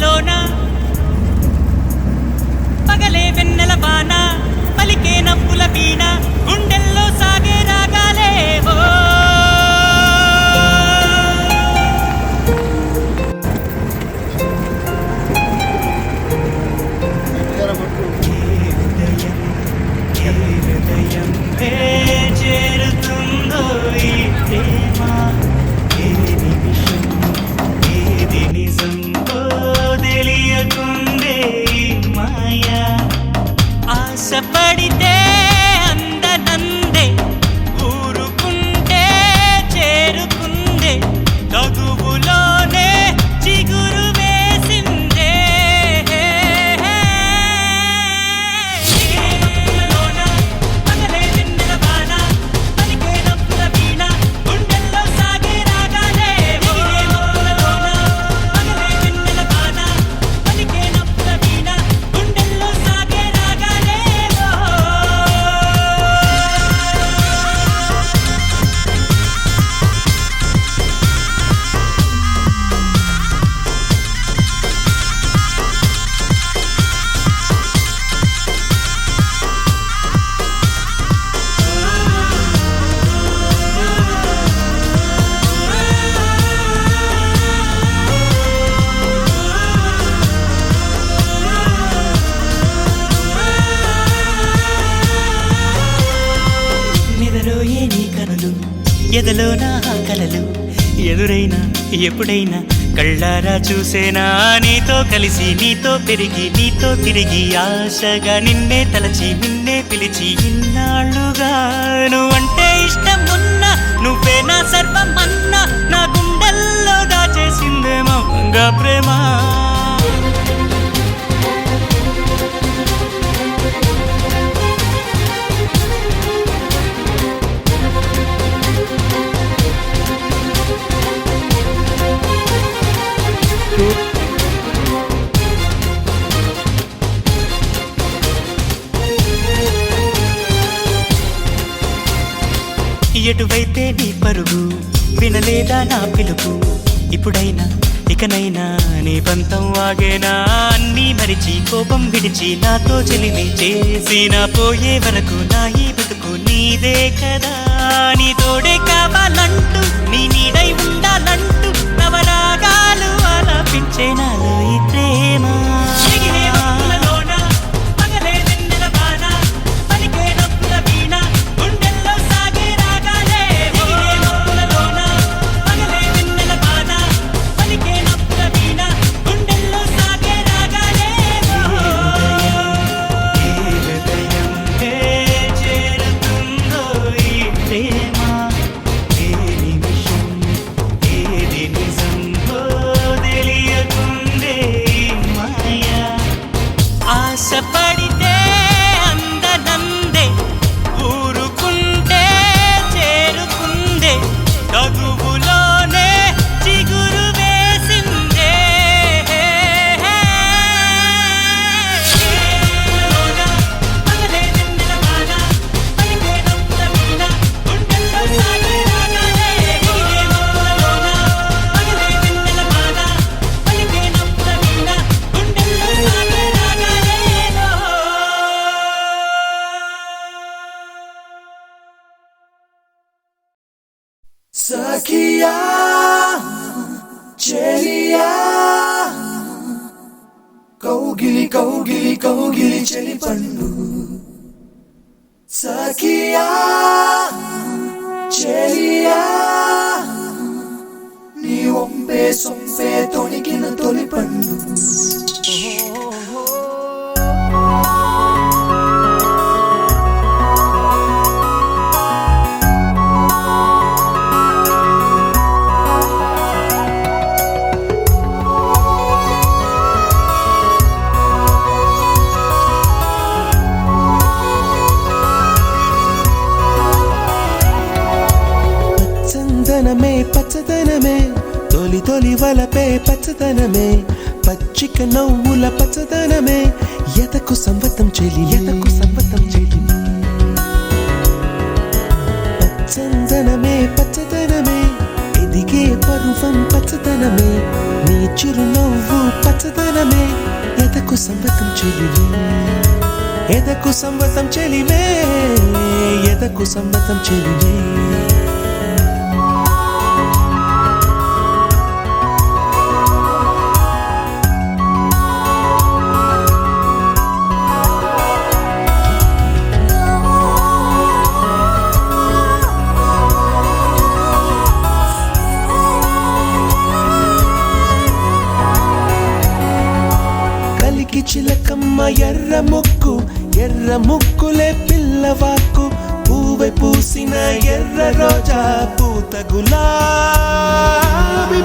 పులలోన పగలే వెన్నెల వాన పలికే నవ్వుల వీణ గుండెల్లో సాగే రాగాలేవో చేరుతుందో ఈ ప్రేమ ఏ నిమిషం ఏది నిజంతో తెలియకుండే ఈ మాయా ఆశపడితే అందనందే ఊరుకుంటే చేరుకుందే తగువులోనే చిగురు వేసిందే ఎదలో నా కలలు ఎదురైనా ఎప్పుడైనా కళ్ళారా చూసేనా నీతో కలిసి నీతో పెరిగి నీతో తిరిగి ఆశగా నిన్నే తలచి నిన్నే పిలిచి ఇన్నాళ్ళుగా నువ్వంటే ఇష్టం ఉన్నా నువ్వే నా సర్వం అన్నా నా గుండెల్లో దాచేసిందేమో మౌనంగా ప్రేమ ఎటువైతే నీ పరుగు వినలేదా నా పిలుపు ఇప్పుడైనా ఇకనైనా నీ పంతం ఆగేనా అన్నీ మరిచి కోపం విడిచి నాతో చెలిమి చేసి నా పోయే వరకు నా ఈ బతుకు నీదే కదా నీ తోడే కావాలంటూ నీ నీడై ఉండాలంటూ నవరాగాలు ఆలపించే నాలో ఈ ప్రేమ ఆశపడితే అందనందే ఊరుకుంటే చేరుకుందే తగువులోనే చిగురు వేసిందే Sakia, Chelia, Kaugili, Kaugili, Kaugili, Cheli Pandu. Sakia, Chelia, Ni Ombe Sombe Tonikina Toli Pandu. పచ్చదనమే తొలి తొలి వలపే పచ్చదనమే పచ్చిక నవ్వుల పచ్చదనమే ఎతకు సంవతం చెలి పచ్చదనమే పచ్చదనమే ఎదిగే పరువం పచ్చదనమే నీ చిరునవ్వు పచ్చదనమే ఎదకు సంవతం చెలిమే ఎదకు సంవతం చెలిమే ఎదకు సంవతం చెలిమే కలికి చిలకమ్మ ఎర్ర ముక్కులే పిల్లవాకు పూవె పూసిన ఎర్ర రోజా పూత గులాబీ